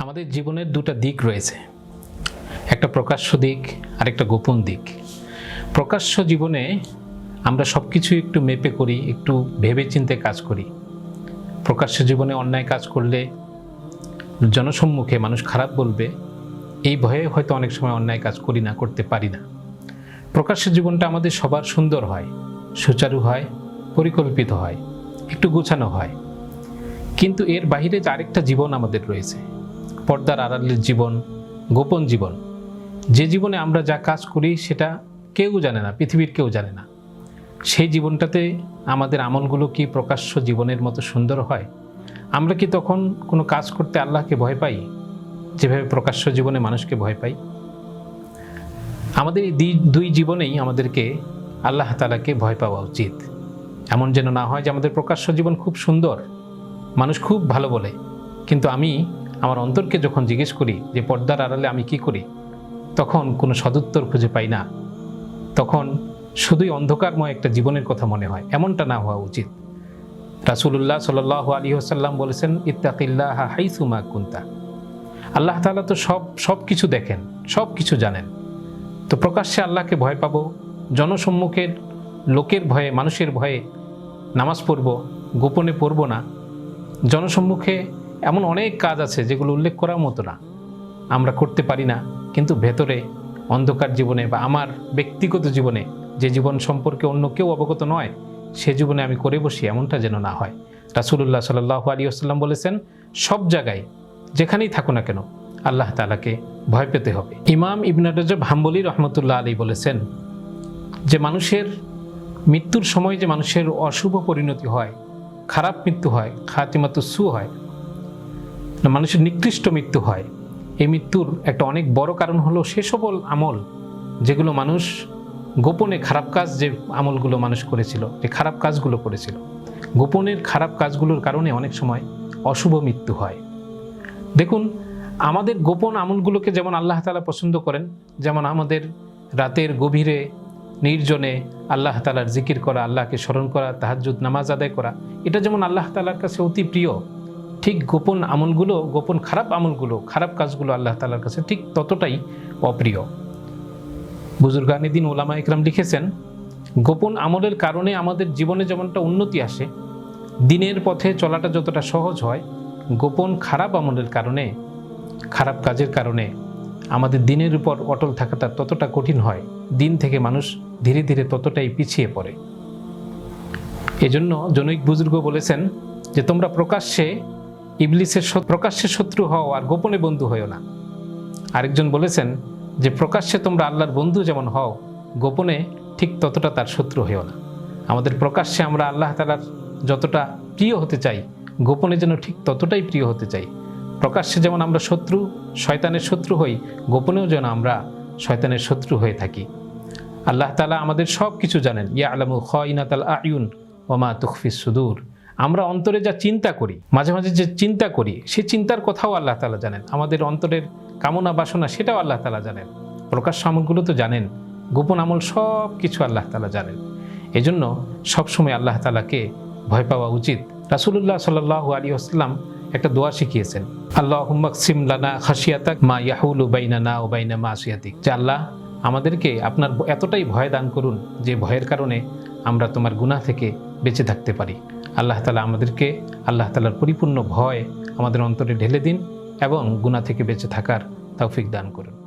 আমাদের জীবনের দুটো দিক রয়েছে, একটা প্রকাশ্য দিক আর একটা গোপন দিক। প্রকাশ্য জীবনে আমরা সব কিছু একটু মেপে করি, একটু ভেবে চিন্তে কাজ করি। প্রকাশ্য জীবনে অন্যায় কাজ করলে জনসম্মুখে মানুষ খারাপ বলবে, এই ভয়ে হয়তো অনেক সময় অন্যায় কাজ করি না, করতে পারি না। প্রকাশ্য জীবনটা আমাদের সবার সুন্দর হয়, সুচারু হয়, পরিকল্পিত হয়, একটু গোছানো হয়। কিন্তু এর বাইরে যে আরেকটা জীবন আমাদের রয়েছে, পর্দার আড়ালের জীবন, গোপন জীবন। যে জীবনে আমরা যা কাজ করি সেটা কেউ জানে না, পৃথিবীর কেউ জানে না। সেই জীবনটাতে আমাদের আমলগুলো কি প্রকাশ্য জীবনের মতো সুন্দর হয়? আমরা কি তখন কোনো কাজ করতে আল্লাহকে ভয় পাই যেভাবে প্রকাশ্য জীবনে মানুষকে ভয় পাই? আমাদের এই দুই জীবনেই আমাদেরকে আল্লাহ তাআলাকে ভয় পাওয়া উচিত। এমন যেন না হয় যে আমাদের প্রকাশ্য জীবন খুব সুন্দর, মানুষ খুব ভালো বলে, কিন্তু আমি আমার অন্তরকে যখন জিজ্ঞেস করি যে পর্দার আড়ালে আমি কি করি, তখন কোনো সদুত্তর খুঁজে পাই না। তখন শুধুই অন্ধকারময় একটা জীবনের কথা মনে হয়। এমনটা না হওয়া উচিত। রাসূলুল্লাহ সাল্লাল্লাহু আলাইহি ওয়াসাল্লাম বলেছেন, ইত্তাকিল্লাহা হাইসু মা কুনতা। আল্লাহ তাআলা তো সব কিছু দেখেন, সব কিছু জানেন। তো প্রকাশ্যে আল্লাহকে ভয় পাবো, জনসম্মুখের লোকের ভয়ে, মানুষের ভয়ে নামাজ পড়ব, গোপনে পড়ব না। জনসম্মুখে এমন অনেক কাজ আছে যেগুলো উল্লেখ করার মতো না, আমরা করতে পারি না, কিন্তু ভেতরে অন্ধকার জীবনে বা আমার ব্যক্তিগত জীবনে, যে জীবন সম্পর্কে অন্য কেউ অবগত নয়, সে জীবনে আমি করে বসি, এমনটা যেন না হয়। রাসূলুল্লাহ সাল্লাল্লাহু আলাইহি ওয়াসাল্লাম বলেছেন, সব জায়গায় যেখানেই থাকো না কেন আল্লাহ তাআলাকে ভয় পেতে হবে। ইমাম ইবনে রাজব হাম্বলী রাহমাতুল্লাহ আলাইহি বলেছেন যে মানুষের মৃত্যুর সময় যে মানুষের অশুভ পরিণতি হয়, খারাপ মৃত্যু হয়, খাতিমাতুস সু হয়, মানুষের নিকৃষ্ট মৃত্যু হয়, এই মৃত্যুর একটা অনেক বড় কারণ হলো সে সকল আমল যেগুলো মানুষ গোপনে, খারাপ কাজ যে আমলগুলো মানুষ করেছিল, যে খারাপ কাজগুলো করেছিল, গোপনের খারাপ কাজগুলোর কারণে অনেক সময় অশুভ মৃত্যু হয়। দেখুন, আমাদের গোপন আমলগুলোকে যেমন আল্লাহ তাআলা পছন্দ করেন, যেমন আমাদের রাতের গভীরে নির্জনে আল্লাহ তাআলার জিকির করা, আল্লাহকে স্মরণ করা, তাহাজ্জুদ নামাজ আদায় করা, এটা যেমন আল্লাহ তাআলার কাছে অতি প্রিয়, ঠিক গোপন আমলগুলো, গোপন খারাপ আমলগুলো, খারাপ কাজগুলো আল্লাহ তাআলার কাছে ঠিক ততটাই অপ্রিয়। বুজুর্গানে দিন ওলামা ইকরাম লিখেছেন, গোপন আমলের কারণে আমাদের জীবনে যেমনটা উন্নতি আসে, দিনের পথে চলাটা যতটা সহজ হয়, গোপন খারাপ আমলের কারণে, খারাপ কাজের কারণে আমাদের দিনের উপর অটল থাকাটা ততটা কঠিন হয়, দিন থেকে মানুষ ধীরে ধীরে ততটাই পিছিয়ে পড়ে। এজন্য জনৈক বুজুর্গ বলেছেন যে তোমরা প্রকাশ্যে ইবলিসের প্রকাশ্যে শত্রু হও আর গোপনে বন্ধু হও না। আরেকজন বলেছেন যে প্রকাশ্যে তোমরা আল্লাহর বন্ধু যেমন হও, গোপনে ঠিক ততটা তার শত্রু হও না। আমাদের প্রকাশ্যে আমরা আল্লাহ তাআলার যতটা প্রিয় হতে চাই, গোপনে যেন ঠিক ততটাই প্রিয় হতে চাই। প্রকাশ্যে যেমন আমরা শত্রু, শয়তানের শত্রু হই, গোপনেও যেন আমরা শয়তানের শত্রু হয়ে থাকি। আল্লাহ তাআলা আমাদের সব কিছু জানেন। ইয়ালামু খাইনাতাল আয়ুন ওয়া মা তুখফিস সুদূর। আমরা অন্তরে যা চিন্তা করি, মাঝে মাঝে যে চিন্তা করি, সেই চিন্তার কথাও আল্লাহ তাআলা জানেন। আমাদের অন্তরের কামনা বাসনা, সেটাও আল্লাহ তাআলা জানেন। প্রকাশ্য আমলগুলো তো জানেন, গোপন আমল সব কিছু আল্লাহ তাআলা জানেন। এজন্য সবসময় আল্লাহ তাআলাকে ভয় পাওয়া উচিত। রাসূলুল্লাহ সাল্লাল্লাহু আলাইহি ওয়াসাল্লাম একটা দোয়া শিখিয়েছেন, আল্লাহুম্মা কসিম লানা খাশিয়াতাক মা ইয়াহুলু বাইনানা ওয়া বাইনা মাসিয়াতিক। যে আল্লাহ, আমাদেরকে আপনার এতটাই ভয় দান করুন যে ভয়ের কারণে আমরা তোমার গুনাহ থেকে বেঁচে থাকতে পারি। আল্লাহ তাআলা আমাদেরকে আল্লাহ তাআলার পরিপূর্ণ ভয় আমাদের অন্তরে ঢেলে দিন এবং গুনাহ থেকে বেঁচে থাকার তৌফিক দান করুন।